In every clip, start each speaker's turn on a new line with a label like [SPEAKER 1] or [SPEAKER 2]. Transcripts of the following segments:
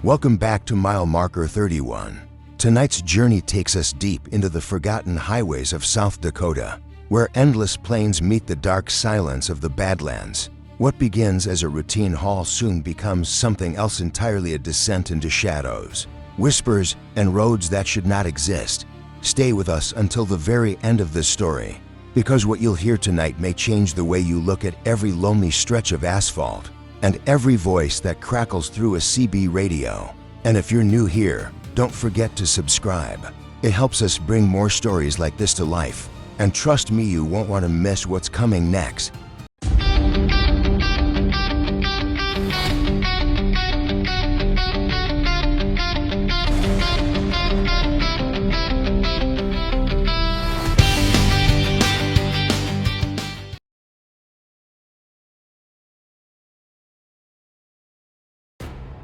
[SPEAKER 1] Welcome back to mile marker 31. Tonight's journey takes us deep into the forgotten highways of South Dakota, where endless plains meet the dark silence of the Badlands. What begins as a routine haul soon becomes something else entirely, a descent into shadows, whispers, and roads that should not exist. Stay with us until the very end of this story, because what you'll hear tonight may change the way you look at every lonely stretch of asphalt and every voice that crackles through a CB radio. And if you're new here, don't forget to subscribe. It helps us bring more stories like this to life. And trust me, you won't want to miss what's coming next.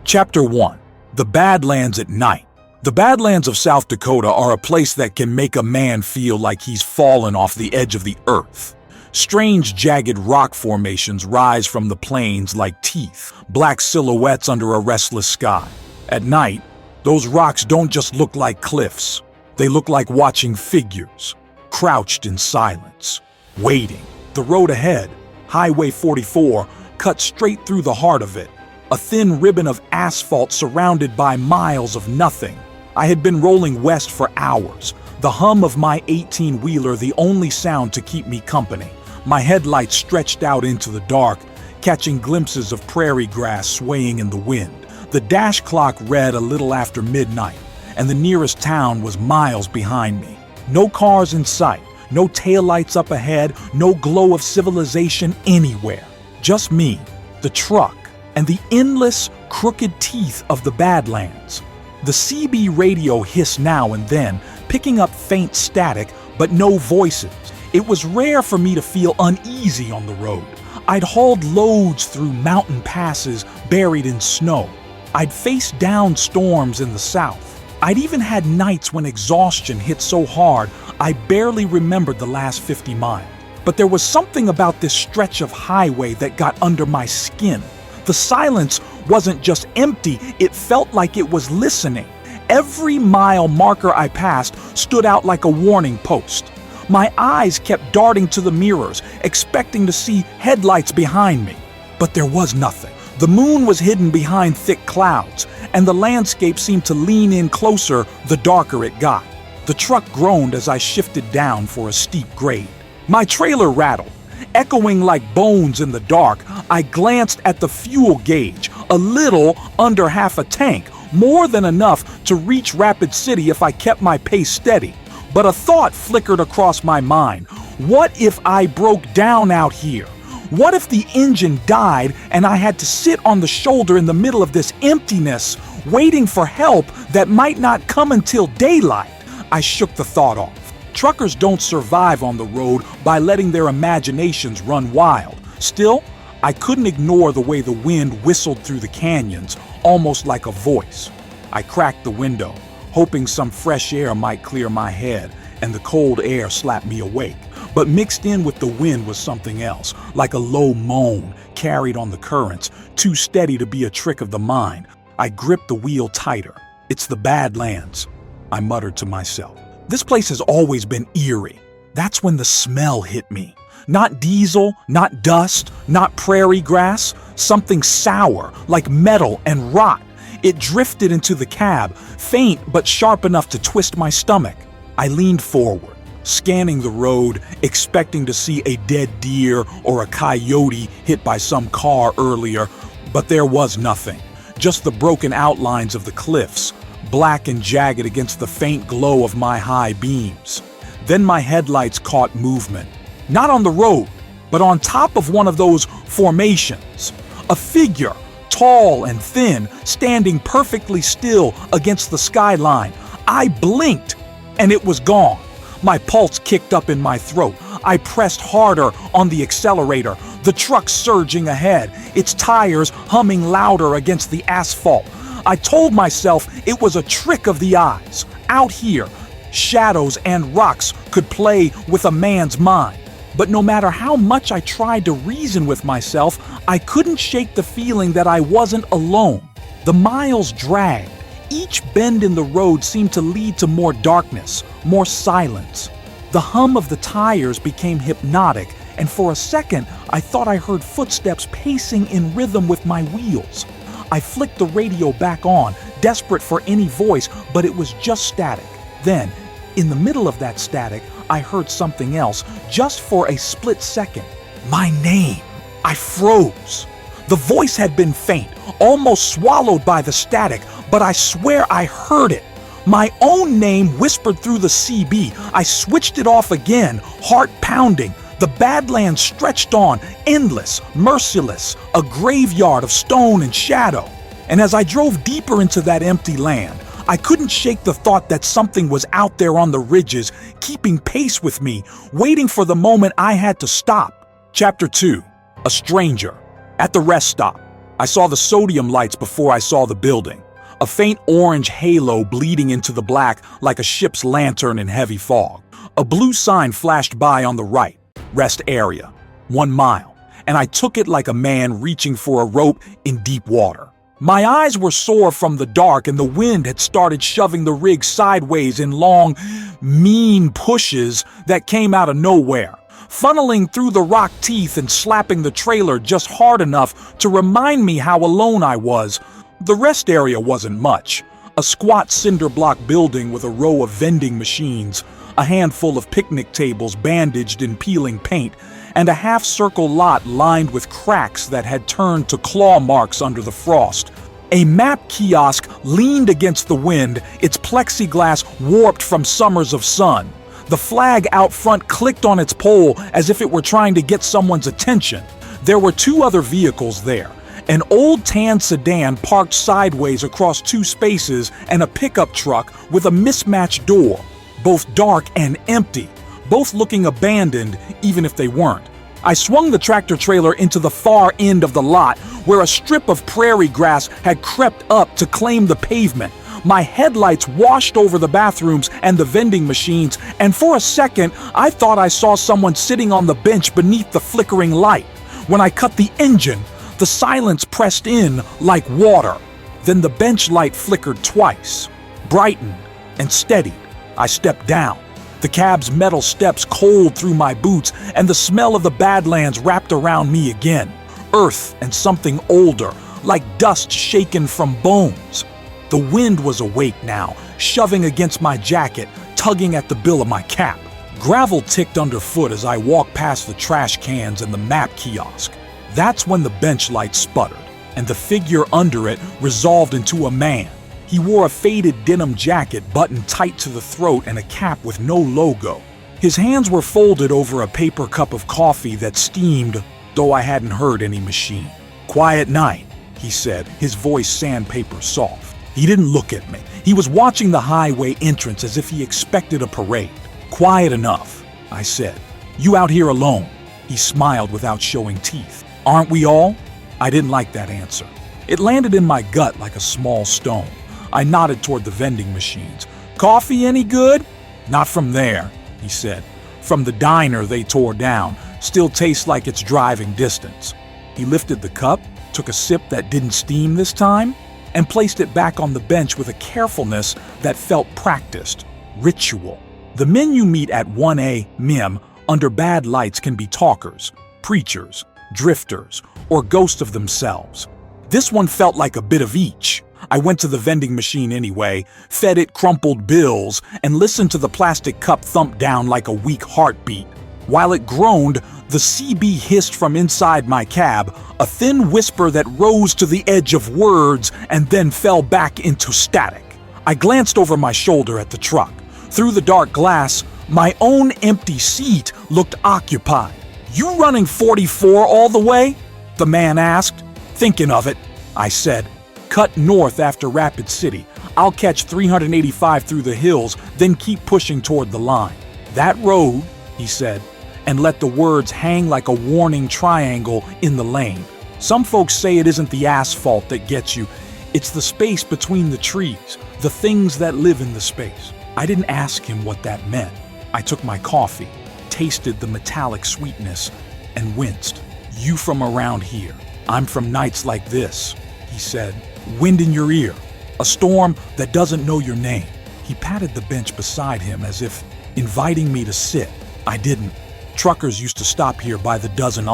[SPEAKER 2] Chapter 1. The Badlands at Night. The Badlands of South Dakota are a place that can make a man feel like he's fallen off the edge of the earth. Strange, jagged rock formations rise from the plains like teeth, black silhouettes under a restless sky. At night, those rocks don't just look like cliffs. They look like watching figures, crouched in silence, waiting. The road ahead, Highway 44, cuts straight through the heart of it. A thin ribbon of asphalt surrounded by miles of nothing. I had been rolling west for hours, the hum of my 18-wheeler the only sound to keep me company. My headlights stretched out into the dark, catching glimpses of prairie grass swaying in the wind. The dash clock read a little after midnight, and the nearest town was miles behind me. No cars in sight, no taillights up ahead, no glow of civilization anywhere. Just me, the truck, and the endless, crooked teeth of the Badlands. The CB radio hissed now and then, picking up faint static, but no voices. It was rare for me to feel uneasy on the road. I'd hauled loads through mountain passes buried in snow. I'd faced down storms in the south. I'd even had nights when exhaustion hit so hard I barely remembered the last 50 miles. But there was something about this stretch of highway that got under my skin. The silence wasn't just empty, it felt like it was listening. Every mile marker I passed stood out like a warning post. My eyes kept darting to the mirrors, expecting to see headlights behind me. But there was nothing. The moon was hidden behind thick clouds, and the landscape seemed to lean in closer the darker it got. The truck groaned as I shifted down for a steep grade. My trailer rattled. Echoing like bones in the dark, I glanced at the fuel gauge, a little under half a tank, more than enough to reach Rapid City if I kept my pace steady. But a thought flickered across my mind. What if I broke down out here? What if the engine died and I had to sit on the shoulder in the middle of this emptiness, waiting for help that might not come until daylight? I shook the thought off. Truckers don't survive on the road by letting their imaginations run wild. Still, I couldn't ignore the way the wind whistled through the canyons, almost like a voice. I cracked the window, hoping some fresh air might clear my head, and the cold air slapped me awake. But mixed in with the wind was something else, like a low moan carried on the currents, too steady to be a trick of the mind. I gripped the wheel tighter. "It's the Badlands," I muttered to myself. This place has always been eerie. That's when the smell hit me. Not diesel, not dust, not prairie grass, something sour, like metal and rot. It drifted into the cab, faint but sharp enough to twist my stomach. I leaned forward, scanning the road, expecting to see a dead deer or a coyote hit by some car earlier, but there was nothing. Just the broken outlines of the cliffs, black and jagged against the faint glow of my high beams. Then my headlights caught movement. Not on the road, but on top of one of those formations. A figure, tall and thin, standing perfectly still against the skyline. I blinked, and it was gone. My pulse kicked up in my throat. I pressed harder on the accelerator, the truck surging ahead, its tires humming louder against the asphalt. I told myself it was a trick of the eyes. Out here, shadows and rocks could play with a man's mind. But no matter how much I tried to reason with myself, I couldn't shake the feeling that I wasn't alone. The miles dragged. Each bend in the road seemed to lead to more darkness, more silence. The hum of the tires became hypnotic, and for a second, I thought I heard footsteps pacing in rhythm with my wheels. I flicked the radio back on, desperate for any voice, but it was just static. Then, in the middle of that static, I heard something else, just for a split second. My name. I froze. The voice had been faint, almost swallowed by the static, but I swear I heard it. My own name whispered through the CB. I switched it off again, heart pounding. The Badlands stretched on, endless, merciless, a graveyard of stone and shadow. And as I drove deeper into that empty land, I couldn't shake the thought that something was out there on the ridges, keeping pace with me, waiting for the moment I had to stop. Chapter 2. A stranger. At the rest stop, I saw the sodium lights before I saw the building. A faint orange halo bleeding into the black like a ship's lantern in heavy fog. A blue sign flashed by on the right. Rest area. 1 mile. And I took it like a man reaching for a rope in deep water. My eyes were sore from the dark, and the wind had started shoving the rig sideways in long, mean pushes that came out of nowhere, funneling through the rock teeth and slapping the trailer just hard enough to remind me how alone I was. The rest area wasn't much. A squat cinder block building with a row of vending machines, a handful of picnic tables bandaged in peeling paint, and a half-circle lot lined with cracks that had turned to claw marks under the frost. A map kiosk leaned against the wind, its plexiglass warped from summers of sun. The flag out front clicked on its pole as if it were trying to get someone's attention. There were 2 other vehicles there. An old tan sedan parked sideways across 2 spaces and a pickup truck with a mismatched door, both dark and empty, both looking abandoned even if they weren't. I swung the tractor trailer into the far end of the lot where a strip of prairie grass had crept up to claim the pavement. My headlights washed over the bathrooms and the vending machines, and for a second I thought I saw someone sitting on the bench beneath the flickering light. When I cut the engine, the silence pressed in like water. Then the bench light flickered twice, brightened, and steadied. I stepped down, the cab's metal steps cold through my boots, and the smell of the Badlands wrapped around me again. Earth and something older, like dust shaken from bones. The wind was awake now, shoving against my jacket, tugging at the bill of my cap. Gravel ticked underfoot as I walked past the trash cans and the map kiosk. That's when the bench light sputtered, and the figure under it resolved into a man. He wore a faded denim jacket buttoned tight to the throat and a cap with no logo. His hands were folded over a paper cup of coffee that steamed, though I hadn't heard any machine. "Quiet night," he said, his voice sandpaper soft. He didn't look at me. He was watching the highway entrance as if he expected a parade. "Quiet enough," I said. "You out here alone?" He smiled without showing teeth. "Aren't we all?" I didn't like that answer. It landed in my gut like a small stone. I nodded toward the vending machines. "Coffee any good?" "Not from there," he said. "From the diner they tore down. Still tastes like it's driving distance." He lifted the cup, took a sip that didn't steam this time, and placed it back on the bench with a carefulness that felt practiced, ritual. The men you meet at 1A MIM under bad lights can be talkers, preachers, drifters, or ghosts of themselves. This one felt like a bit of each. I went to the vending machine anyway, fed it crumpled bills, and listened to the plastic cup thump down like a weak heartbeat. While it groaned, the CB hissed from inside my cab, a thin whisper that rose to the edge of words and then fell back into static. I glanced over my shoulder at the truck. Through the dark glass, my own empty seat looked occupied. "You running 44 all the way?" the man asked. "Thinking of it," I said. "Cut north after Rapid City. I'll catch 385 through the hills, then keep pushing toward the line." "That road," he said, and let the words hang like a warning triangle in the lane. "Some folks say it isn't the asphalt that gets you. It's the space between the trees, the things that live in the space." I didn't ask him what that meant. I took my coffee, tasted the metallic sweetness, and winced. "You from around here. I'm from nights like this," he said, wind in your ear, a storm that doesn't know your name. He patted the bench beside him as if inviting me to sit. I didn't. Truckers used to stop here by the dozen,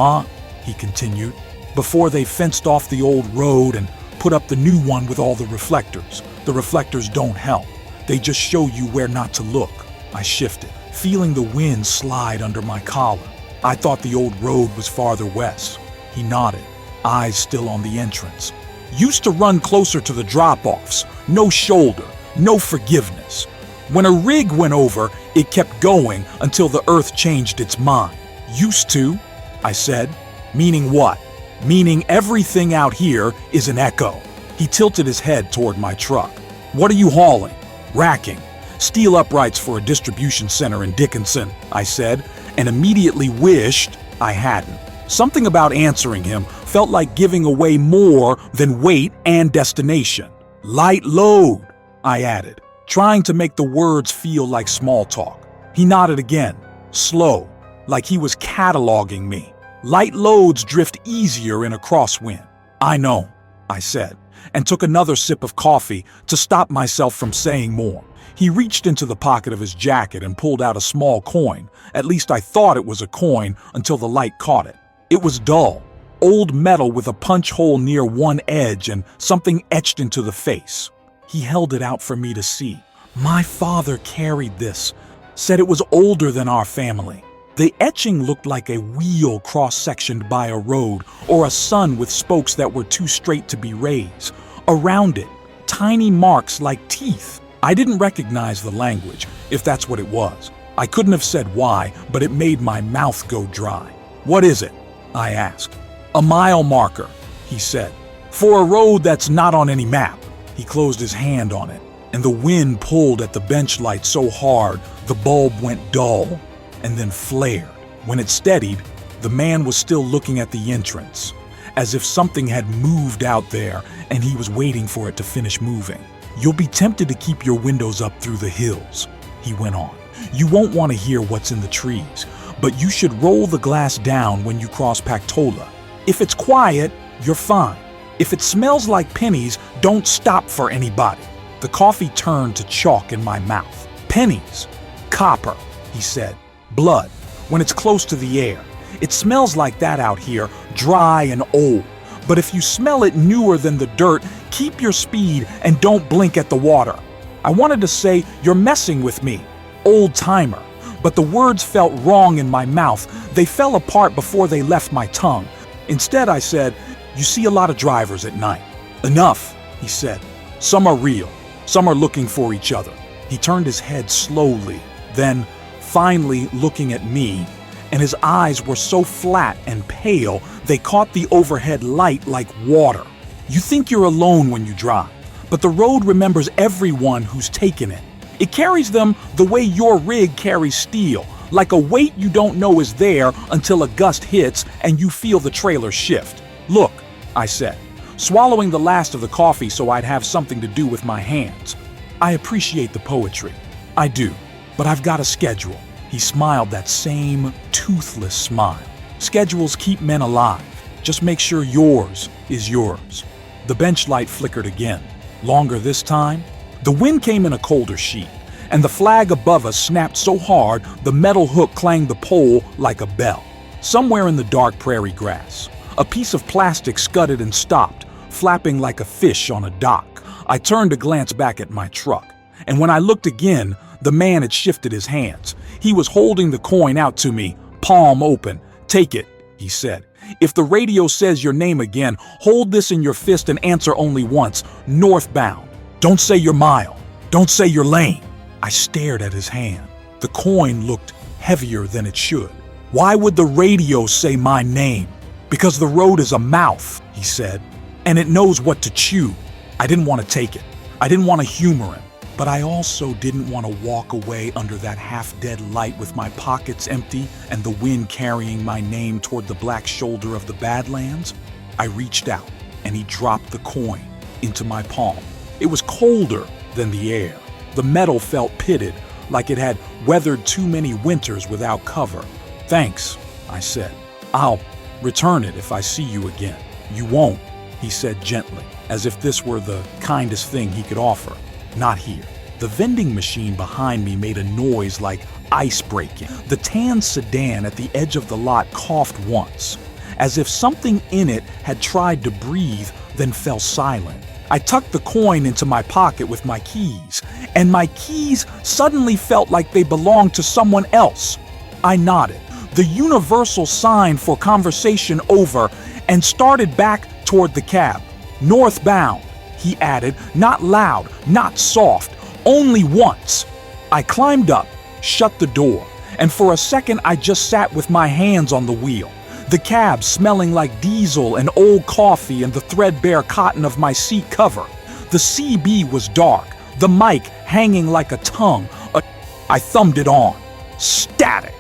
[SPEAKER 2] he continued, before they fenced off the old road and put up the new one with all the reflectors. The reflectors don't help. They just show you where not to look. I shifted, feeling the wind slide under my collar. I thought the old road was farther west. He nodded, eyes still on the entrance. Used to run closer to the drop-offs. No shoulder, no forgiveness. When a rig went over, it kept going until the earth changed its mind. Used to, I said. Meaning what? Meaning everything out here is an echo. He tilted his head toward my truck. What are you hauling? Racking. Steel uprights for a distribution center in Dickinson, I said, and immediately wished I hadn't. Something about answering him felt like giving away more than weight and destination. Light load, I added, trying to make the words feel like small talk. He nodded again, slow, like he was cataloging me. Light loads drift easier in a crosswind. I know, I said, and took another sip of coffee to stop myself from saying more. He reached into the pocket of his jacket and pulled out a small coin. At least I thought it was a coin until the light caught it. It was dull, old metal with a punch hole near one edge and something etched into the face. He held it out for me to see. My father carried this, said it was older than our family. The etching looked like a wheel cross-sectioned by a road or a sun with spokes that were too straight to be raised. Around it, tiny marks like teeth. I didn't recognize the language, if that's what it was. I couldn't have said why, but it made my mouth go dry. What is it? I asked. A mile marker, he said, for a road that's not on any map. He closed his hand on it, and the wind pulled at the bench light so hard the bulb went dull and then flared. When it steadied, the man was still looking at the entrance, as if something had moved out there and he was waiting for it to finish moving. You'll be tempted to keep your windows up through the hills, he went on. You won't want to hear what's in the trees, but you should roll the glass down when you cross Pactola. If it's quiet, you're fine. If it smells like pennies, don't stop for anybody. The coffee turned to chalk in my mouth. Pennies. Copper, he said. Blood, when it's close to the air. It smells like that out here, dry and old. But if you smell it newer than the dirt, keep your speed and don't blink at the water. I wanted to say, you're messing with me, old timer. But the words felt wrong in my mouth. They fell apart before they left my tongue. Instead, I said, you see a lot of drivers at night. Enough, he said. Some are real. Some are looking for each other. He turned his head slowly, then finally looking at me, and his eyes were so flat and pale they caught the overhead light like water. You think you're alone when you drive, but the road remembers everyone who's taken it. It carries them the way your rig carries steel, like a weight you don't know is there until a gust hits and you feel the trailer shift. Look, I said, swallowing the last of the coffee so I'd have something to do with my hands. I appreciate the poetry. I do, but I've got a schedule. He smiled that same toothless smile. Schedules keep men alive. Just make sure yours is yours. The bench light flickered again. Longer this time. The wind came in a colder sheet, and the flag above us snapped so hard the metal hook clanged the pole like a bell. Somewhere in the dark prairie grass, a piece of plastic scudded and stopped, flapping like a fish on a dock. I turned to glance back at my truck, and when I looked again, the man had shifted his hands. He was holding the coin out to me, palm open. Take it, he said. If the radio says your name again, hold this in your fist and answer only once. Northbound. Don't say your mile. Don't say your lane. I stared at his hand. The coin looked heavier than it should. Why would the radio say my name? Because the road is a mouth, he said, and it knows what to chew. I didn't want to take it. I didn't want to humor him. But I also didn't want to walk away under that half-dead light with my pockets empty and the wind carrying my name toward the black shoulder of the Badlands. I reached out, and he dropped the coin into my palm. It was colder than the air. The metal felt pitted, like it had weathered too many winters without cover. Thanks, I said. I'll return it if I see you again. You won't, he said gently. as if this were the kindest thing he could offer. Not here. The vending machine behind me made a noise like ice breaking. The tan sedan at the edge of the lot coughed once, as if something in it had tried to breathe, then fell silent. I tucked the coin into my pocket with my keys, and my keys suddenly felt like they belonged to someone else. I nodded, the universal sign for conversation over, and started back toward the cab. Northbound, he added, not loud, not soft, only once. I climbed up, shut the door, and for a second I just sat with my hands on the wheel. The cab smelling like diesel and old coffee and the threadbare cotton of my seat cover. The CB was dark, the mic hanging like a tongue. I thumbed it on. Static.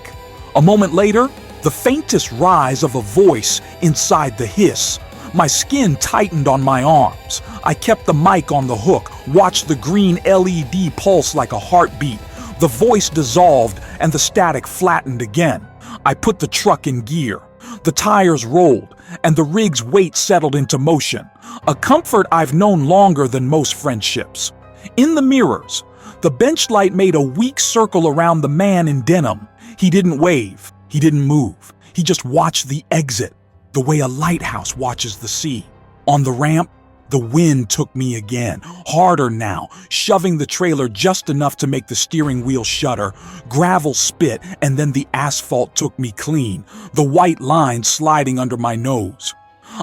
[SPEAKER 2] A moment later, the faintest rise of a voice inside the hiss. My skin tightened on my arms. I kept the mic on the hook, watched the green LED pulse like a heartbeat. The voice dissolved and the static flattened again. I put the truck in gear. The tires rolled, and the rig's weight settled into motion, a comfort I've known longer than most friendships. In the mirrors, the bench light made a weak circle around the man in denim. He didn't wave, he didn't move, he just watched the exit, the way a lighthouse watches the sea. On the ramp, the wind took me again, harder now, shoving the trailer just enough to make the steering wheel shudder. Gravel spit, and then the asphalt took me clean, the white line sliding under my nose.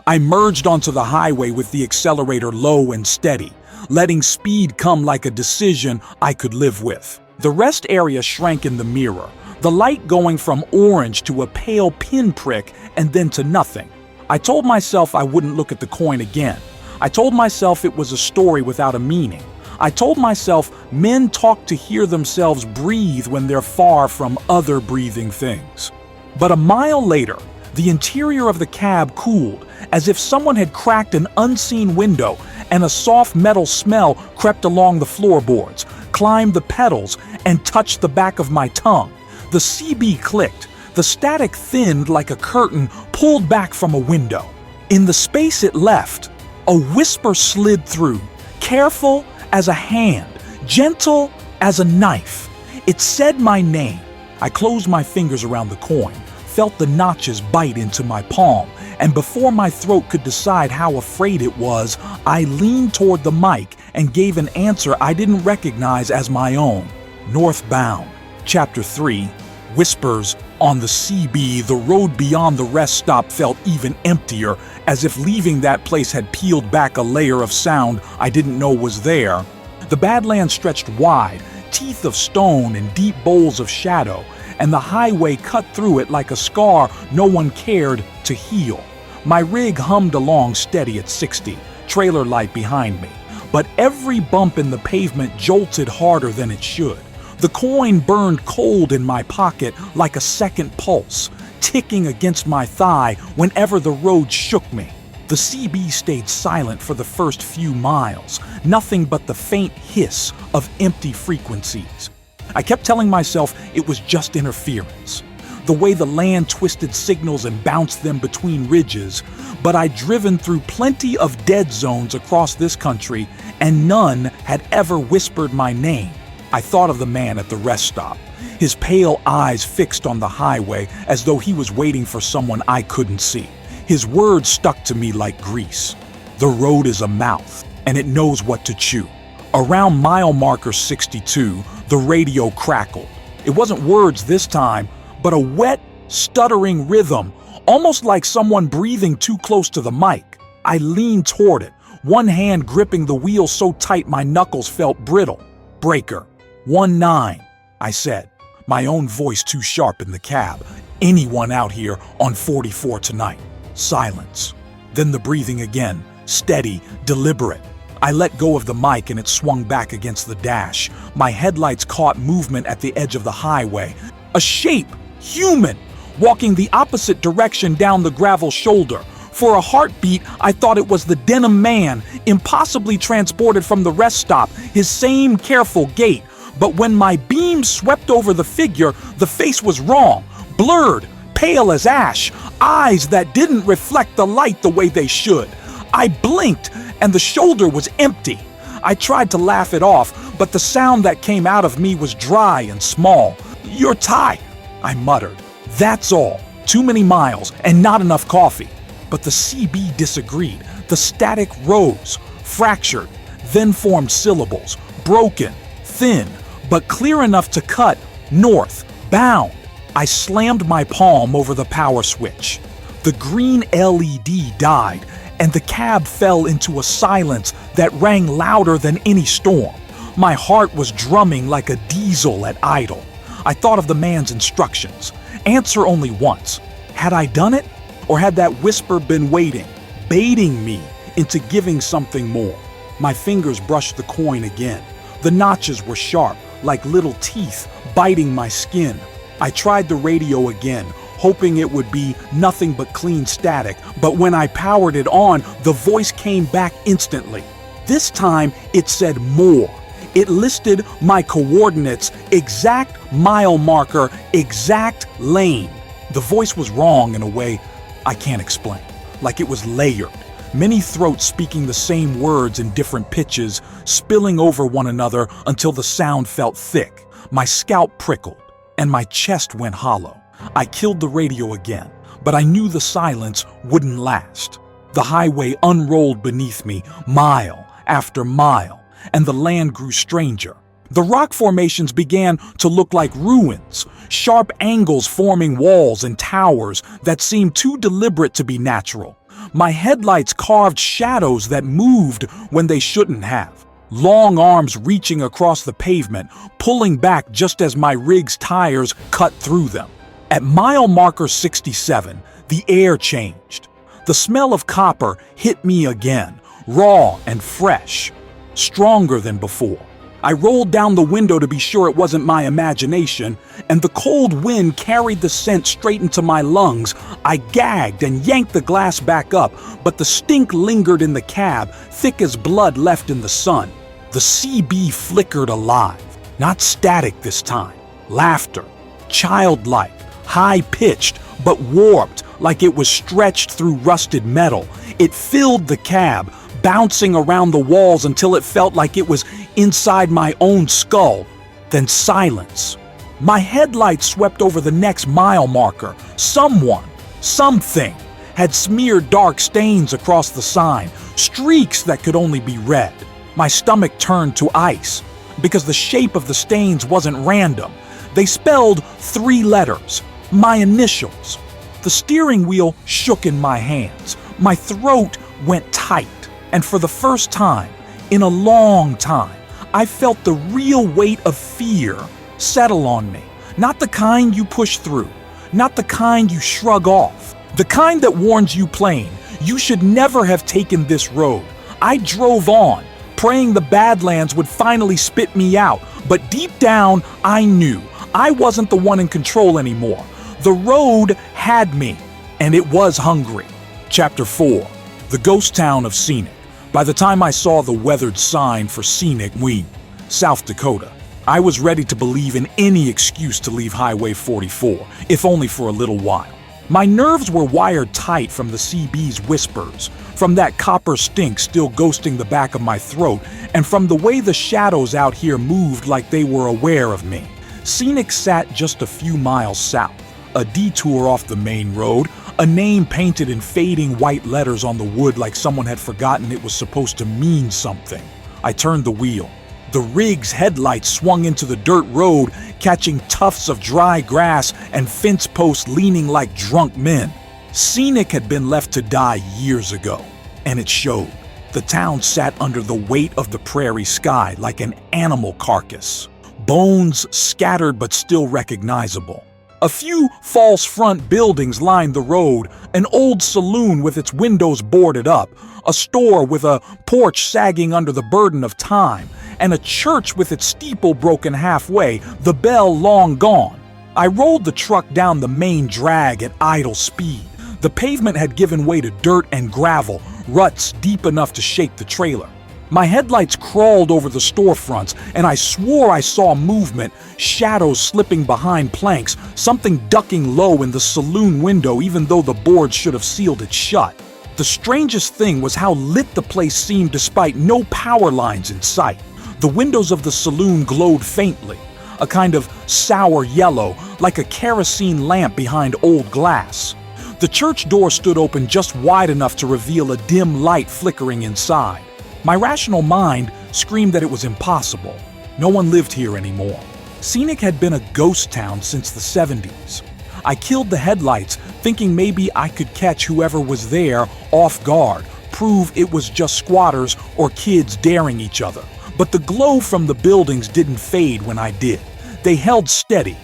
[SPEAKER 2] I merged onto the highway with the accelerator low and steady, letting speed come like a decision I could live with. The rest area shrank in the mirror, the light going from orange to a pale pinprick and then to nothing. I told myself I wouldn't look at the coin again. I told myself it was a story without a meaning. I told myself men talk to hear themselves breathe when they're far from other breathing things. But a mile later, the interior of the cab cooled, as if someone had cracked an unseen window, and a soft metal smell crept along the floorboards, climbed the pedals, and touched the back of my tongue. The CB clicked. The static thinned like a curtain pulled back from a window. In the space it left, a whisper slid through, careful as a hand, gentle as a knife. It said my name. I closed my fingers around the coin, felt the notches bite into my palm, and before my throat could decide how afraid it was, I leaned toward the mic and gave an answer I didn't recognize as my own. Northbound, Chapter 3, Whispers. On the CB, the road beyond the rest stop felt even emptier, as if leaving that place had peeled back a layer of sound I didn't know was there. The Badlands stretched wide, teeth of stone and deep bowls of shadow, and the highway cut through it like a scar no one cared to heal. My rig hummed along steady at 60, trailer light behind me, but every bump in the pavement jolted harder than it should. The coin burned cold in my pocket like a second pulse, ticking against my thigh whenever the road shook me. The CB stayed silent for the first few miles, nothing but the faint hiss of empty frequencies. I kept telling myself it was just interference, the way the land twisted signals and bounced them between ridges, but I'd driven through plenty of dead zones across this country, and none had ever whispered my name. I thought of the man at the rest stop, his pale eyes fixed on the highway as though he was waiting for someone I couldn't see. His words stuck to me like grease. The road is a mouth, and it knows what to chew. Around mile marker 62, the radio crackled. It wasn't words this time, but a wet, stuttering rhythm, almost like someone breathing too close to the mic. I leaned toward it, one hand gripping the wheel so tight my knuckles felt brittle. Breaker. 19, I said, my own voice too sharp in the cab. Anyone out here on 44 tonight? Silence. Then the breathing again, steady, deliberate. I let go of the mic and it swung back against the dash. My headlights caught movement at the edge of the highway. A shape, human, walking the opposite direction down the gravel shoulder. For a heartbeat, I thought it was the denim man, impossibly transported from the rest stop, his same careful gait. But when my beam swept over the figure, the face was wrong, blurred, pale as ash, eyes that didn't reflect the light the way they should. I blinked, and the shoulder was empty. I tried to laugh it off, but the sound that came out of me was dry and small. "You're tired," I muttered. "That's all. Too many miles and not enough coffee." But the CB disagreed. The static rose, fractured, then formed syllables, broken, thin, but clear enough to cut northbound. I slammed my palm over the power switch. The green LED died, and the cab fell into a silence that rang louder than any storm. My heart was drumming like a diesel at idle. I thought of the man's instructions. Answer only once. Had I done it? Or had that whisper been waiting, baiting me into giving something more? My fingers brushed the coin again. The notches were sharp, like little teeth biting my skin. I tried the radio again, hoping it would be nothing but clean static, but when I powered it on, the voice came back instantly. This time, it said more. It listed my coordinates, exact mile marker, exact lane. The voice was wrong in a way I can't explain, like it was layered. Many throats speaking the same words in different pitches, spilling over one another until the sound felt thick. My scalp prickled, and my chest went hollow. I killed the radio again, but I knew the silence wouldn't last. The highway unrolled beneath me, mile after mile, and the land grew stranger. The rock formations began to look like ruins, sharp angles forming walls and towers that seemed too deliberate to be natural. My headlights carved shadows that moved when they shouldn't have. Long arms reaching across the pavement, pulling back just as my rig's tires cut through them. At mile marker 67, the air changed. The smell of copper hit me again, raw and fresh, stronger than before. I rolled down the window to be sure it wasn't my imagination, and the cold wind carried the scent straight into my lungs. I gagged and yanked the glass back up, but the stink lingered in the cab, thick as blood left in the sun. The CB flickered alive, not static this time. Laughter, childlike, high-pitched, but warped like it was stretched through rusted metal. It filled the cab, bouncing around the walls until it felt like it was inside my own skull. Then silence. My headlights swept over the next mile marker. Someone, something, had smeared dark stains across the sign, streaks that could only be read. My stomach turned to ice, because the shape of the stains wasn't random. They spelled 3 letters, my initials. The steering wheel shook in my hands. My throat went tight. And for the first time, in a long time, I felt the real weight of fear settle on me. Not the kind you push through, not the kind you shrug off, the kind that warns you plain, you should never have taken this road. I drove on, praying the Badlands would finally spit me out, but deep down, I knew I wasn't the one in control anymore. The road had me, and it was hungry. Chapter 4, The Ghost Town of Scenic. By the time I saw the weathered sign for Scenic Wing, South Dakota, I was ready to believe in any excuse to leave Highway 44, if only for a little while. My nerves were wired tight from the CB's whispers, from that copper stink still ghosting the back of my throat, and from the way the shadows out here moved like they were aware of me. Scenic sat just a few miles south, a detour off the main road, a name painted in fading white letters on the wood like someone had forgotten it was supposed to mean something. I turned the wheel. The rig's headlights swung into the dirt road, catching tufts of dry grass and fence posts leaning like drunk men. Scenic had been left to die years ago, and it showed. The town sat under the weight of the prairie sky like an animal carcass. Bones scattered but still recognizable. A few false front buildings lined the road, an old saloon with its windows boarded up, a store with a porch sagging under the burden of time, and a church with its steeple broken halfway, the bell long gone. I rolled the truck down the main drag at idle speed. The pavement had given way to dirt and gravel, ruts deep enough to shake the trailer. My headlights crawled over the storefronts, and I swore I saw movement, shadows slipping behind planks, something ducking low in the saloon window even though the board should have sealed it shut. The strangest thing was how lit the place seemed despite no power lines in sight. The windows of the saloon glowed faintly, a kind of sour yellow, like a kerosene lamp behind old glass. The church door stood open just wide enough to reveal a dim light flickering inside. My rational mind screamed that it was impossible. No one lived here anymore. Scenic had been a ghost town since the 70s. I killed the headlights, thinking maybe I could catch whoever was there off guard, prove it was just squatters or kids daring each other. But the glow from the buildings didn't fade when I did. They held steady,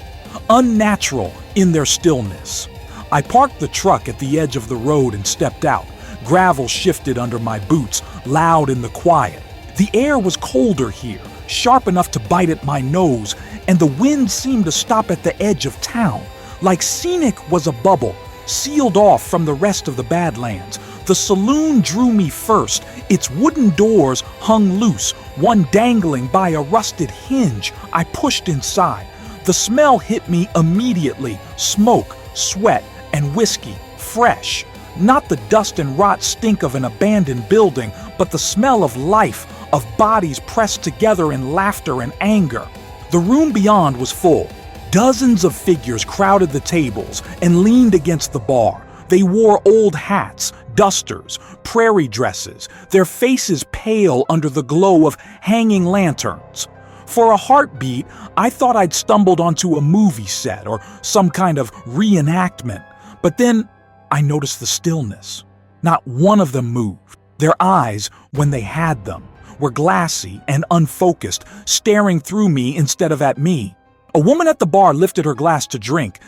[SPEAKER 2] unnatural in their stillness. I parked the truck at the edge of the road and stepped out. Gravel shifted under my boots, loud in the quiet. The air was colder here, sharp enough to bite at my nose, and the wind seemed to stop at the edge of town. Like Scenic was a bubble, sealed off from the rest of the Badlands. The saloon drew me first. Its wooden doors hung loose, one dangling by a rusted hinge. I pushed inside. The smell hit me immediately. Smoke, sweat, and whiskey, fresh. Not the dust and rot stink of an abandoned building, but the smell of life, of bodies pressed together in laughter and anger. The room beyond was full. Dozens of figures crowded the tables and leaned against the bar. They wore old hats, dusters, prairie dresses, their faces pale under the glow of hanging lanterns. For a heartbeat, I thought I'd stumbled onto a movie set or some kind of reenactment. But then I noticed the stillness. Not one of them moved. Their eyes, when they had them, were glassy and unfocused, staring through me instead of at me. A woman at the bar lifted her glass to drink,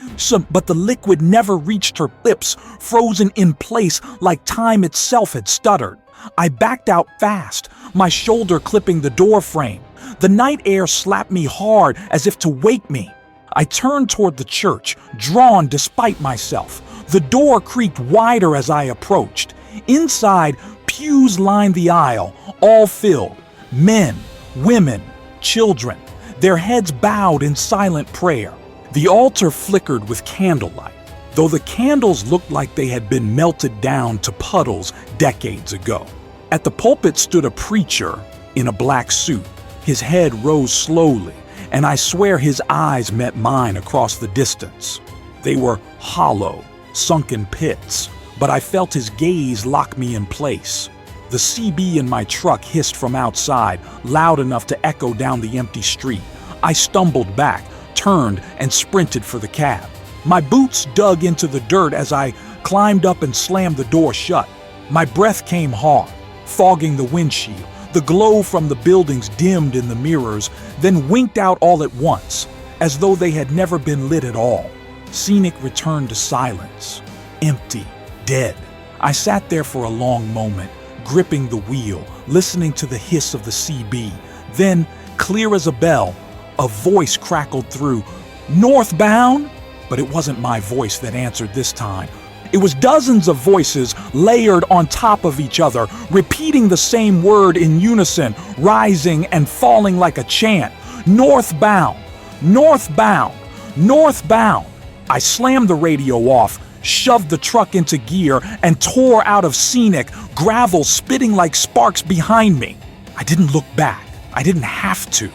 [SPEAKER 2] but the liquid never reached her lips, frozen in place like time itself had stuttered. I backed out fast, my shoulder clipping the door frame. The night air slapped me hard as if to wake me. I turned toward the church, drawn despite myself. The door creaked wider as I approached. Inside, pews lined the aisle, all filled. Men, women, children. Their heads bowed in silent prayer. The altar flickered with candlelight, though the candles looked like they had been melted down to puddles decades ago. At the pulpit stood a preacher in a black suit. His head rose slowly, and I swear his eyes met mine across the distance. They were hollow, sunken pits, but I felt his gaze lock me in place. The CB in my truck hissed from outside, loud enough to echo down the empty street. I stumbled back, turned, and sprinted for the cab. My boots dug into the dirt as I climbed up and slammed the door shut. My breath came hard, fogging the windshield. The glow from the buildings dimmed in the mirrors, then winked out all at once, as though they had never been lit at all. Scenic returned to silence, empty, dead. I sat there for a long moment, gripping the wheel, listening to the hiss of the CB. Then, clear as a bell, a voice crackled through, "Northbound?" But it wasn't my voice that answered this time. It was dozens of voices layered on top of each other, repeating the same word in unison, rising and falling like a chant. Northbound, northbound, northbound. I slammed the radio off, shoved the truck into gear, and tore out of Scenic, gravel spitting like sparks behind me. I didn't look back. I didn't have to.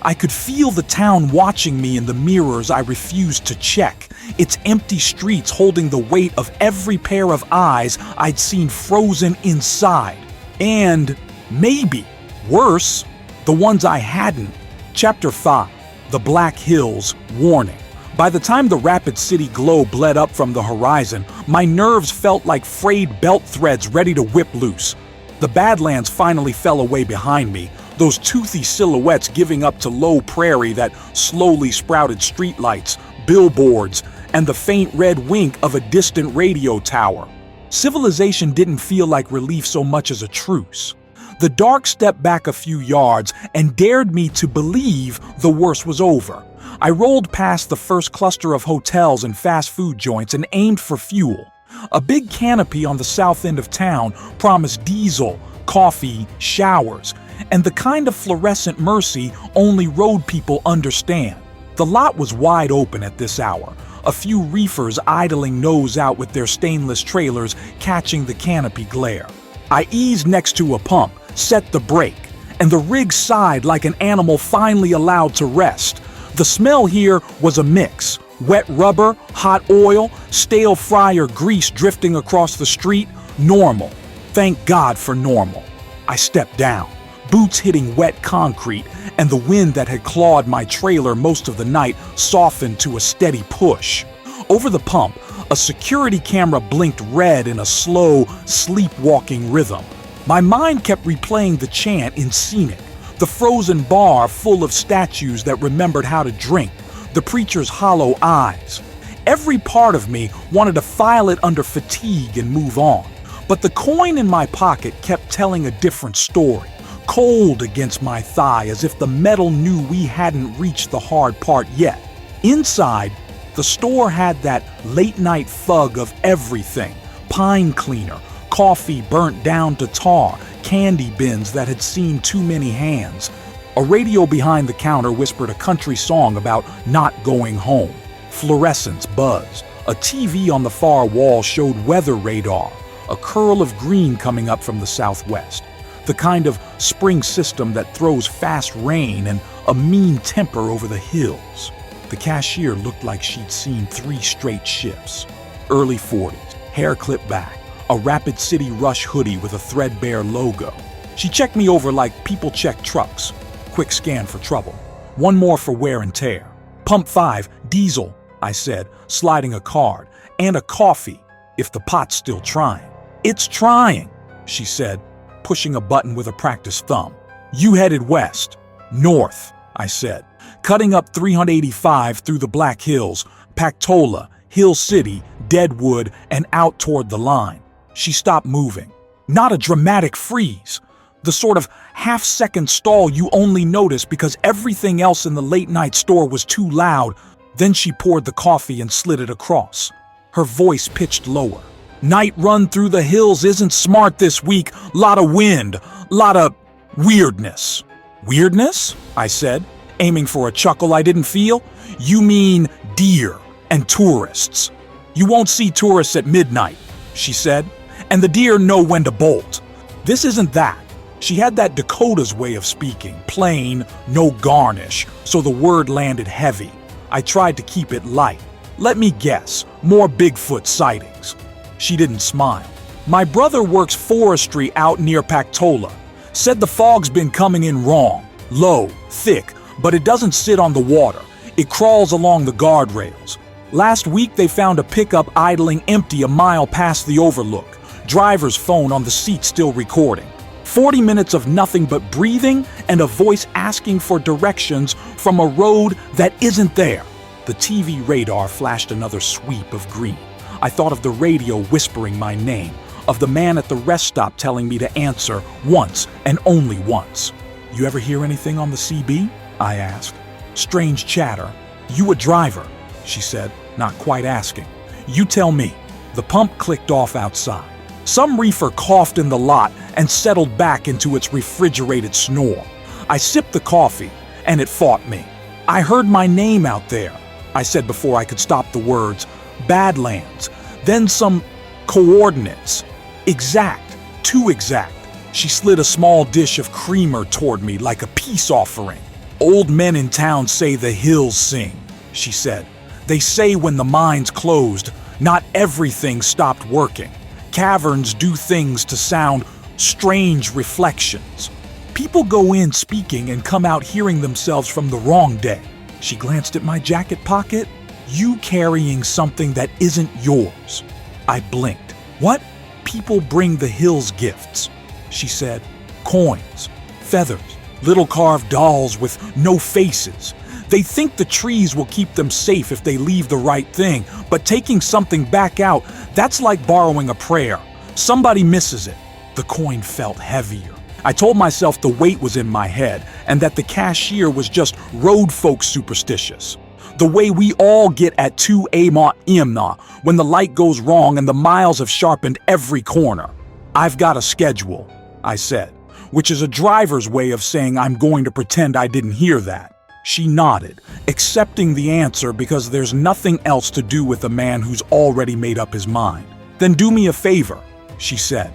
[SPEAKER 2] I could feel the town watching me in the mirrors I refused to check, its empty streets holding the weight of every pair of eyes I'd seen frozen inside. And, maybe, worse, the ones I hadn't. Chapter 5, The Black Hills, Warning. By the time the Rapid City glow bled up from the horizon, my nerves felt like frayed belt threads ready to whip loose. The Badlands finally fell away behind me, those toothy silhouettes giving up to low prairie that slowly sprouted streetlights, billboards, and the faint red wink of a distant radio tower. Civilization didn't feel like relief so much as a truce. The dark stepped back a few yards and dared me to believe the worst was over. I rolled past the first cluster of hotels and fast food joints and aimed for fuel. A big canopy on the south end of town promised diesel, coffee, showers, and the kind of fluorescent mercy only road people understand. The lot was wide open at this hour. a few reefers idling nose out with their stainless trailers catching the canopy glare. I eased next to a pump, set the brake, and the rig sighed like an animal finally allowed to rest. The smell here was a mix: wet rubber, hot oil, stale fryer grease drifting across the street. Normal. Thank God for normal. I stepped down, boots hitting wet concrete, and the wind that had clawed my trailer most of the night softened to a steady push. Over the pump, a security camera blinked red in a slow, sleepwalking rhythm. My mind kept replaying the chant in Scenic, the frozen bar full of statues that remembered how to drink, the preacher's hollow eyes. Every part of me wanted to file it under fatigue and move on. But the coin in my pocket kept telling a different story, cold against my thigh as if the metal knew we hadn't reached the hard part yet. Inside, the store had that late-night thug of everything: pine cleaner, coffee burnt down to tar, candy bins that had seen too many hands. A radio behind the counter whispered a country song about not going home. Fluorescents buzzed. A TV on the far wall showed weather radar, a curl of green coming up from the southwest. The kind of spring system that throws fast rain and a mean temper over the hills. The cashier looked like she'd seen 3 straight shifts. Early 40s, hair clipped back, a Rapid City Rush hoodie with a threadbare logo. She checked me over like people check trucks. Quick scan for trouble. One more for wear and tear. Pump 5, diesel, I said, sliding a card. And a coffee, if the pot's still trying. It's trying, she said, pushing a button with a practiced thumb. You headed west. North, I said, cutting up 385 through the Black Hills, Pactola, Hill City, Deadwood, and out toward the line. She stopped moving. Not a dramatic freeze. The sort of half-second stall you only notice because everything else in the late-night store was too loud. Then she poured the coffee and slid it across. Her voice pitched lower. Night run through the hills isn't smart this week. Lot of wind. Lot of weirdness. Weirdness? I said, aiming for a chuckle I didn't feel. You mean deer and tourists. You won't see tourists at midnight, she said, and the deer know when to bolt. This isn't that. She had that Dakota's way of speaking, plain, no garnish, so the word landed heavy. I tried to keep it light. Let me guess, more Bigfoot sightings. She didn't smile. My brother works forestry out near Pactola. Said the fog's been coming in wrong, low, thick, but it doesn't sit on the water. It crawls along the guardrails. Last week they found a pickup idling empty a mile past the overlook. Driver's phone on the seat still recording. 40 minutes of nothing but breathing and a voice asking for directions from a road that isn't there. The TV radar flashed another sweep of green. I thought of the radio whispering my name, of the man at the rest stop telling me to answer once and only once. You ever hear anything on the CB? I asked. Strange chatter. You a driver? She said, not quite asking. You tell me. The pump clicked off outside. Some reefer coughed in the lot and settled back into its refrigerated snore. I sipped the coffee, and it fought me. I heard my name out there, I said before I could stop the words. Badlands. Then some coordinates. Exact. Too exact. She slid a small dish of creamer toward me like a peace offering. Old men in town say the hills sing, she said. They say when the mine's closed, not everything stopped working. Caverns do things to sound strange reflections. People go in speaking and come out hearing themselves from the wrong day. She glanced at my jacket pocket. You carrying something that isn't yours. I blinked. What? People bring the hills gifts, she said. Coins, feathers, little carved dolls with no faces. They think the trees will keep them safe if they leave the right thing, but taking something back out, that's like borrowing a prayer. Somebody misses it. The coin felt heavier. I told myself the weight was in my head and that the cashier was just road folk superstitious. The way we all get at 2 a.m. when the light goes wrong and the miles have sharpened every corner. I've got a schedule, I said, which is a driver's way of saying I'm going to pretend I didn't hear that. She nodded, accepting the answer because there's nothing else to do with a man who's already made up his mind. Then do me a favor, she said.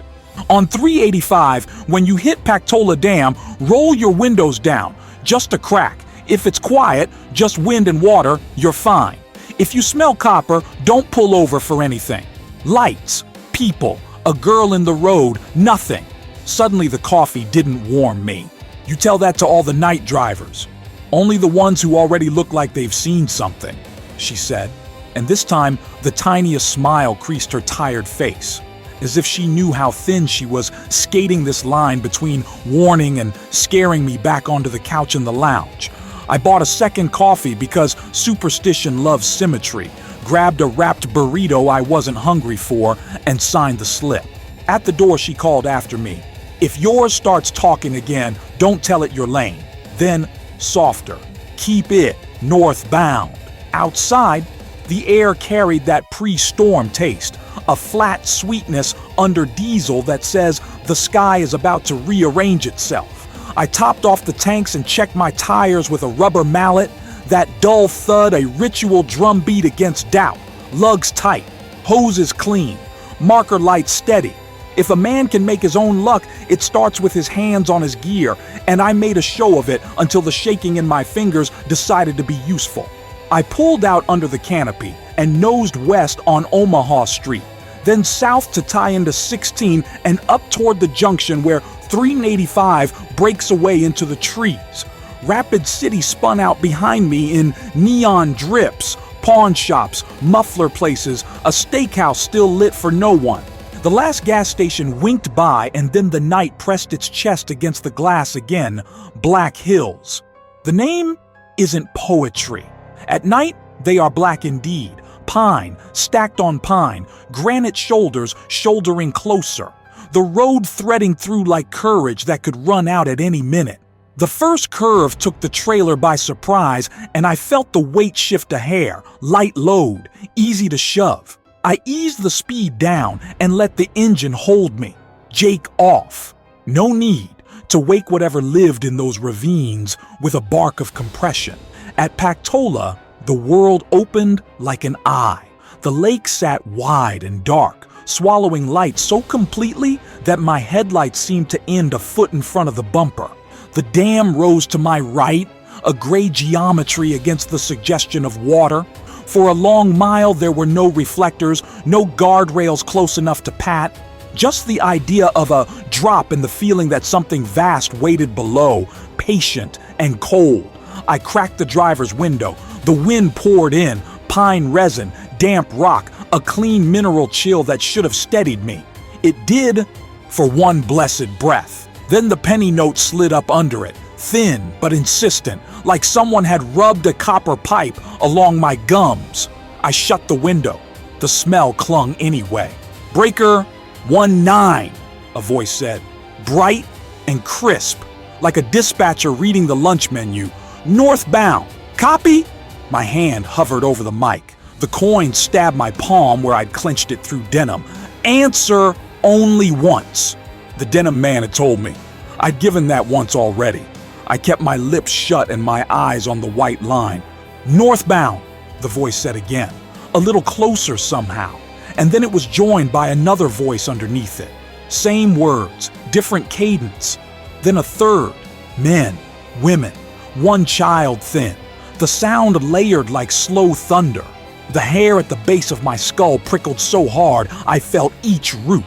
[SPEAKER 2] On 385, when you hit Pactola Dam, roll your windows down, just a crack. If it's quiet, just wind and water, you're fine. If you smell copper, don't pull over for anything. Lights, people, a girl in the road, nothing. Suddenly the coffee didn't warm me. You tell that to all the night drivers. Only the ones who already look like they've seen something, she said. And this time, the tiniest smile creased her tired face, as if she knew how thin she was skating this line between warning and scaring me back onto the couch in the lounge. I bought a second coffee because superstition loves symmetry, grabbed a wrapped burrito I wasn't hungry for, and signed the slip. At the door, she called after me. If yours starts talking again, don't tell it you're lame. Then, softer. Keep it northbound. Outside, the air carried that pre-storm taste, a flat sweetness under diesel that says the sky is about to rearrange itself. I topped off the tanks and checked my tires with a rubber mallet, that dull thud a ritual drumbeat against doubt. Lugs tight, hoses clean, marker lights steady. If a man can make his own luck, it starts with his hands on his gear, and I made a show of it until the shaking in my fingers decided to be useful. I pulled out under the canopy and nosed west on Omaha Street, then south to tie into 16 and up toward the junction where 385 breaks away into the trees. Rapid City spun out behind me in neon drips, pawn shops, muffler places, a steakhouse still lit for no one. The last gas station winked by, and then the night pressed its chest against the glass again. Black Hills. The name isn't poetry. At night, they are black indeed. Pine, stacked on pine, granite shoulders shouldering closer. The road threading through like courage that could run out at any minute. The first curve took the trailer by surprise, and I felt the weight shift a hair, light load, easy to shove. I eased the speed down and let the engine hold me. Jake off. No need to wake whatever lived in those ravines with a bark of compression. At Pactola, the world opened like an eye. The lake sat wide and dark, swallowing light so completely that my headlights seemed to end a foot in front of the bumper. The dam rose to my right, a gray geometry against the suggestion of water. For a long mile, there were no reflectors, no guardrails close enough to pat. Just the idea of a drop and the feeling that something vast waited below, patient and cold. I cracked the driver's window. The wind poured in, pine resin, damp rock, a clean mineral chill that should have steadied me. It did for one blessed breath. Then the penny note slid up under it, thin but insistent, like someone had rubbed a copper pipe along my gums. I shut the window. The smell clung anyway. Breaker 19, a voice said, bright and crisp, like a dispatcher reading the lunch menu. Northbound. Copy? My hand hovered over the mic. The coin stabbed my palm where I'd clenched it through denim. Answer only once. The denim man had told me. I'd given that once already. I kept my lips shut and my eyes on the white line. Northbound, the voice said again, a little closer somehow. And then it was joined by another voice underneath it. Same words, different cadence. Then a third. Men, women, one child thin. The sound layered like slow thunder. The hair at the base of my skull prickled so hard I felt each root.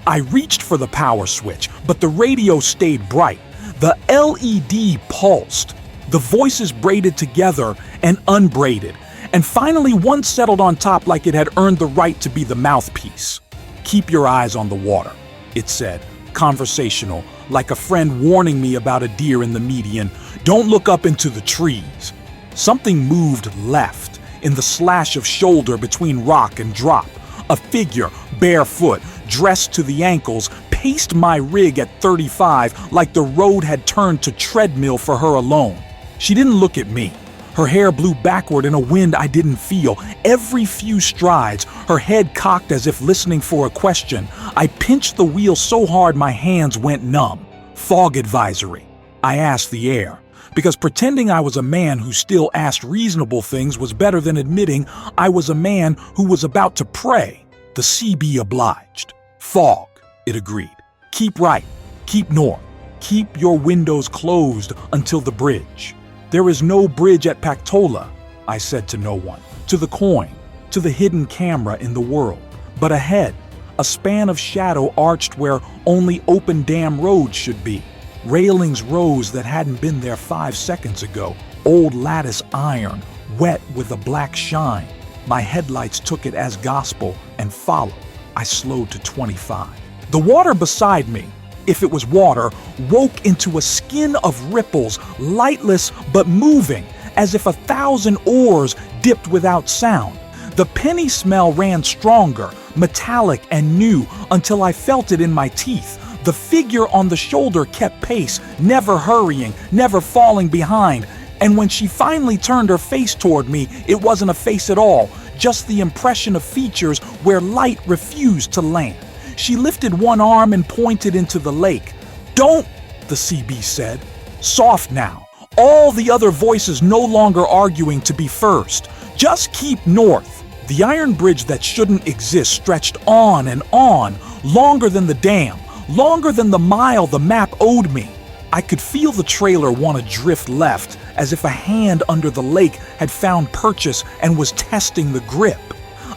[SPEAKER 2] I reached for the power switch, but the radio stayed bright. The LED pulsed. The voices braided together and unbraided, and finally one settled on top like it had earned the right to be the mouthpiece. Keep your eyes on the water, it said, conversational, like a friend warning me about a deer in the median. Don't look up into the trees. Something moved left, in the slash of shoulder between rock and drop. A figure, barefoot, dressed to the ankles, paced my rig at 35 like the road had turned to treadmill for her alone. She didn't look at me. Her hair blew backward in a wind I didn't feel. Every few strides, her head cocked as if listening for a question. I pinched the wheel so hard my hands went numb. Fog advisory. I asked the air. because pretending I was a man who still asked reasonable things was better than admitting I was a man who was about to pray. The CB obliged. Fog, it agreed. Keep right, keep north, keep your windows closed until the bridge. There is no bridge at Pactola, I said to no one, to the coin, to the hidden camera in the world. But ahead, a span of shadow arched where only open dam roads should be. Railings rose that hadn't been there 5 seconds ago. Old lattice iron, wet with a black shine. My headlights took it as gospel and followed. I slowed to 25. The water beside me, if it was water, woke into a skin of ripples, lightless but moving, as if 1,000 oars dipped without sound. The penny smell ran stronger, metallic and new, until I felt it in my teeth. The figure on the shoulder kept pace, never hurrying, never falling behind. And when she finally turned her face toward me, it wasn't a face at all, just the impression of features where light refused to land. She lifted one arm and pointed into the lake. "Don't," the CB said. Soft now. All the other voices no longer arguing to be first. "Just keep north." The iron bridge that shouldn't exist stretched on and on, longer than the dam, longer than the mile the map owed me. I could feel the trailer want to drift left, as if a hand under the lake had found purchase and was testing the grip.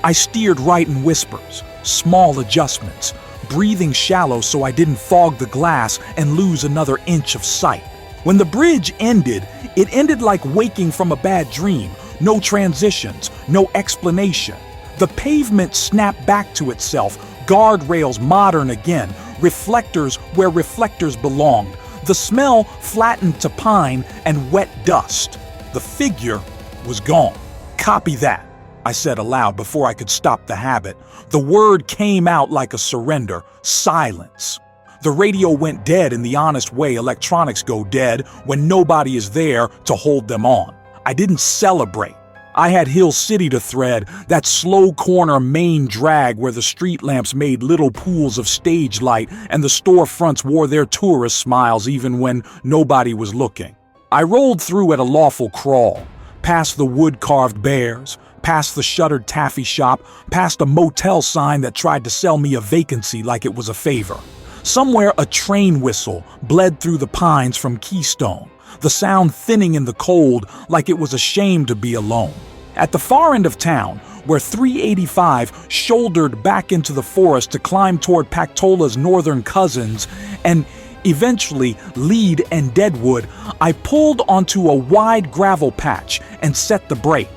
[SPEAKER 2] I steered right in whispers, small adjustments, breathing shallow so I didn't fog the glass and lose another inch of sight. When the bridge ended, it ended like waking from a bad dream. No transitions, no explanation. The pavement snapped back to itself, guardrails modern again, reflectors where reflectors belonged. The smell flattened to pine and wet dust. The figure was gone. "Copy that," I said aloud before I could stop the habit. The word came out like a surrender. Silence. The radio went dead in the honest way electronics go dead when nobody is there to hold them on. I didn't celebrate. I had Hill City to thread, that slow corner main drag where the street lamps made little pools of stage light and the storefronts wore their tourist smiles even when nobody was looking. I rolled through at a lawful crawl, past the wood-carved bears, past the shuttered taffy shop, past a motel sign that tried to sell me a vacancy like it was a favor. Somewhere a train whistle bled through the pines from Keystone, the sound thinning in the cold like it was ashamed to be alone. At the far end of town, where 385 shouldered back into the forest to climb toward Pactola's northern cousins, and eventually Lead and Deadwood, I pulled onto a wide gravel patch and set the brake.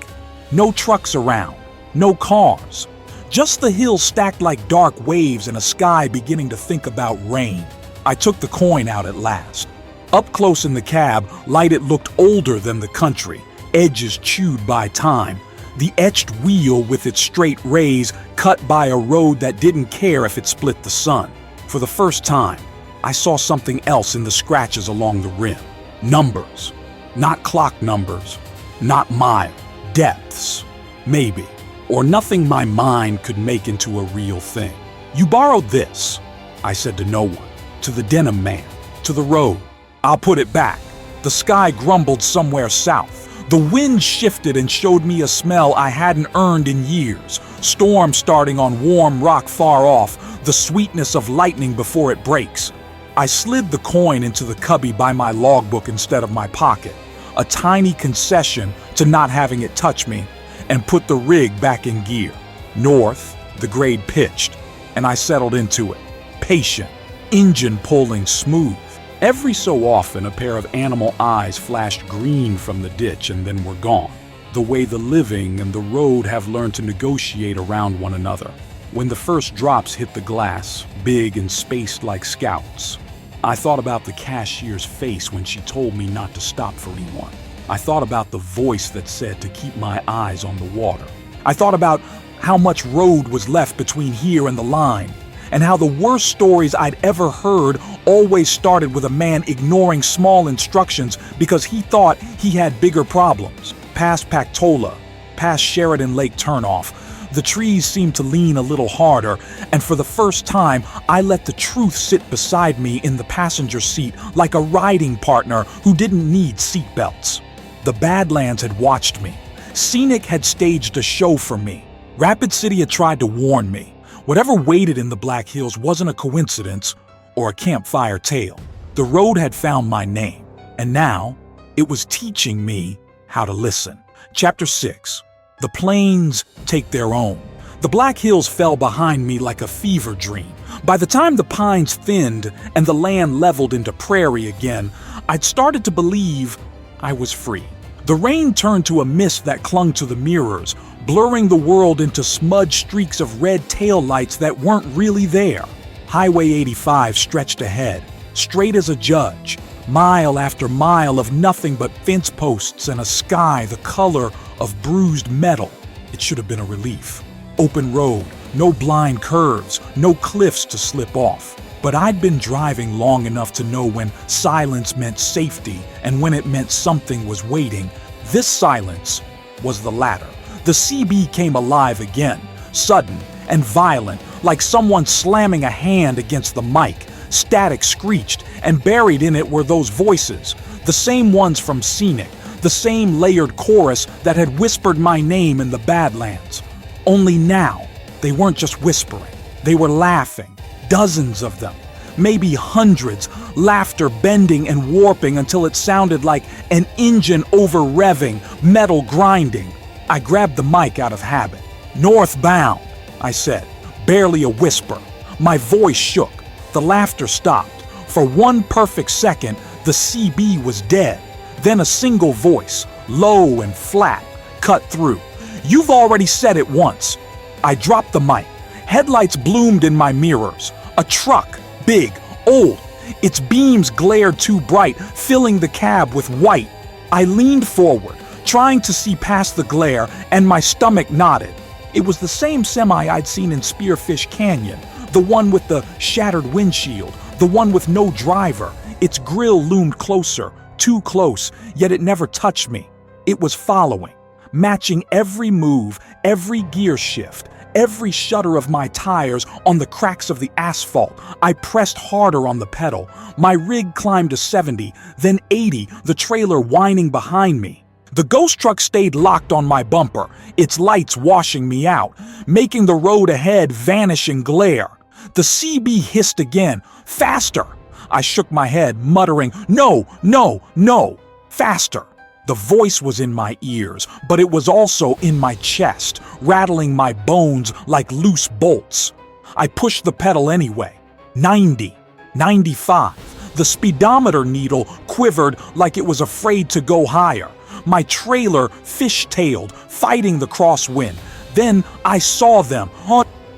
[SPEAKER 2] No trucks around, no cars. Just the hills stacked like dark waves and a sky beginning to think about rain. I took the coin out at last. Up close in the cab, light it looked older than the country, edges chewed by time. The etched wheel with its straight rays cut by a road that didn't care if it split the sun. For the first time, I saw something else in the scratches along the rim. Numbers. Not clock numbers. Not mile. Depths. Maybe. Or nothing my mind could make into a real thing. "You borrowed this," I said to no one. To the denim man. To the road. "I'll put it back." The sky grumbled somewhere south. The wind shifted and showed me a smell I hadn't earned in years. Storm starting on warm rock far off, the sweetness of lightning before it breaks. I slid the coin into the cubby by my logbook instead of my pocket, a tiny concession to not having it touch me, and put the rig back in gear. North, the grade pitched, and I settled into it, patient, engine pulling smooth. Every so often, a pair of animal eyes flashed green from the ditch and then were gone, the way the living and the road have learned to negotiate around one another. When the first drops hit the glass, big and spaced like scouts, I thought about the cashier's face when she told me not to stop for anyone. I thought about the voice that said to keep my eyes on the water. I thought about how much road was left between here and the line, and how the worst stories I'd ever heard always started with a man ignoring small instructions because he thought he had bigger problems. Past Pactola, past Sheridan Lake turnoff, The trees seemed to lean a little harder, and for the first time, I let the truth sit beside me in the passenger seat like a riding partner who didn't need seatbelts. The Badlands had watched me. Scenic had staged a show for me. Rapid City had tried to warn me. Whatever waited in the Black Hills wasn't a coincidence or a campfire tale. The road had found my name, and now it was teaching me how to listen. Chapter 6. The plains take their own. The Black Hills fell behind me like a fever dream. By the time the pines thinned and the land leveled into prairie again, I'd started to believe I was free. The rain turned to a mist that clung to the mirrors, blurring the world into smudged streaks of red taillights that weren't really there. Highway 85 stretched ahead, straight as a judge, mile after mile of nothing but fence posts and a sky the color of bruised metal. It should have been a relief. Open road, no blind curves, no cliffs to slip off. But I'd been driving long enough to know when silence meant safety and when it meant something was waiting. This silence was the latter. The CB came alive again, sudden and violent, like someone slamming a hand against the mic. Static screeched, and buried in it were those voices, the same ones from Scenic, the same layered chorus that had whispered my name in the Badlands. Only now, they weren't just whispering, they were laughing, dozens of them, maybe hundreds, laughter bending and warping until it sounded like an engine over-revving, metal grinding. I grabbed the mic out of habit. "Northbound," I said, barely a whisper. My voice shook. The laughter stopped. For one perfect second, the CB was dead. Then a single voice, low and flat, cut through. "You've already said it once." I dropped the mic. Headlights bloomed in my mirrors. A truck, big, old. Its beams glared too bright, filling the cab with white. I leaned forward, trying to see past the glare, and my stomach knotted. It was the same semi I'd seen in Spearfish Canyon, the one with the shattered windshield, the one with no driver. Its grille loomed closer, too close, yet it never touched me. It was following, matching every move, every gear shift, every shudder of my tires on the cracks of the asphalt. I pressed harder on the pedal. My rig climbed to 70, then 80, the trailer whining behind me. The ghost truck stayed locked on my bumper, its lights washing me out, making the road ahead vanish in glare. The CB hissed again, "Faster!" I shook my head, muttering, "No, no, no, faster!" The voice was in my ears, but it was also in my chest, rattling my bones like loose bolts. I pushed the pedal anyway. 90, 95. The speedometer needle quivered like it was afraid to go higher. My trailer fish-tailed, fighting the crosswind. Then I saw them,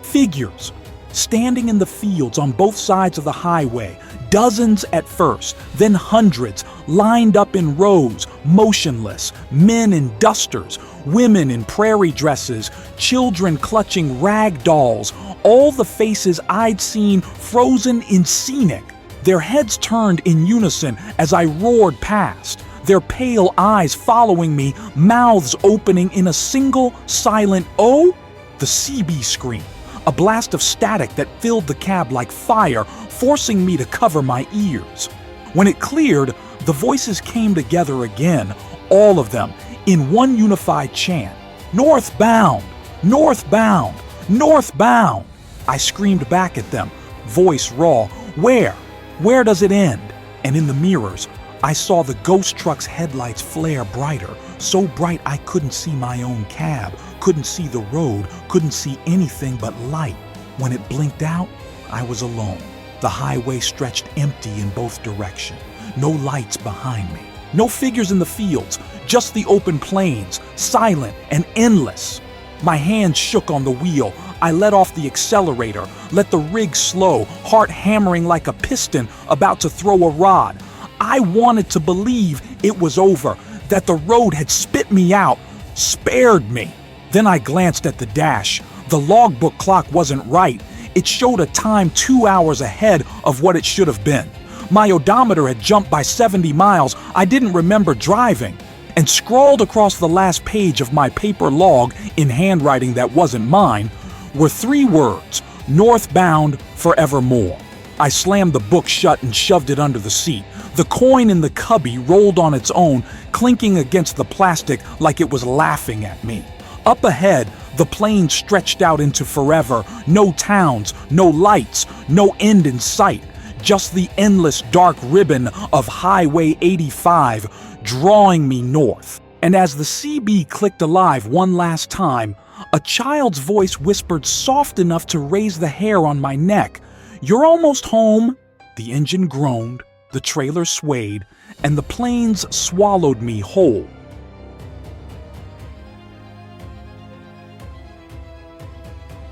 [SPEAKER 2] figures, standing in the fields on both sides of the highway. Dozens at first, then hundreds, lined up in rows, motionless, men in dusters, women in prairie dresses, children clutching rag dolls, all the faces I'd seen frozen in Scenic. Their heads turned in unison as I roared past, their pale eyes following me, mouths opening in a single silent "oh!" The CB screamed, a blast of static that filled the cab like fire, forcing me to cover my ears. When it cleared, the voices came together again, all of them, in one unified chant. "Northbound! Northbound! Northbound!" I screamed back at them, voice raw. "Where? Where does it end?" And in the mirrors, I saw the ghost truck's headlights flare brighter, so bright I couldn't see my own cab, couldn't see the road, couldn't see anything but light. When it blinked out, I was alone. The highway stretched empty in both directions. No lights behind me. No figures in the fields, just the open plains, silent and endless. My hands shook on the wheel. I let off the accelerator, let the rig slow, heart hammering like a piston about to throw a rod. I wanted to believe it was over, that the road had spit me out, spared me. Then I glanced at the dash. The logbook clock wasn't right. It showed a time 2 hours ahead of what it should have been. My odometer had jumped by 70 miles. I didn't remember driving. And scrawled across the last page of my paper log in handwriting that wasn't mine were 3 words: northbound forevermore. I slammed the book shut and shoved it under the seat. The coin in the cubby rolled on its own, clinking against the plastic like it was laughing at me. Up ahead, the plain stretched out into forever. No towns, no lights, no end in sight. Just the endless dark ribbon of Highway 85 drawing me north. And as the CB clicked alive one last time, a child's voice whispered soft enough to raise the hair on my neck. "You're almost home." The engine groaned, the trailer swayed, and the plains swallowed me whole.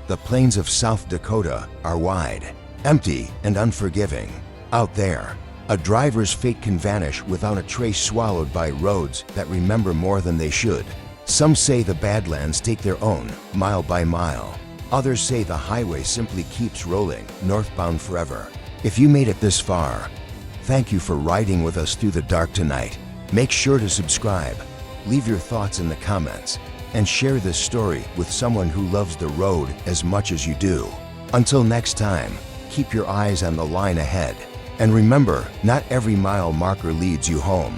[SPEAKER 1] The plains of South Dakota are wide, empty, and unforgiving. Out there, a driver's fate can vanish without a trace swallowed by roads that remember more than they should. Some say the Badlands take their own, mile by mile. Others say the highway simply keeps rolling, northbound forever. If you made it this far, thank you for riding with us through the dark tonight. Make sure to subscribe, leave your thoughts in the comments, and share this story with someone who loves the road as much as you do. Until next time, keep your eyes on the line ahead. And remember, not every mile marker leads you home.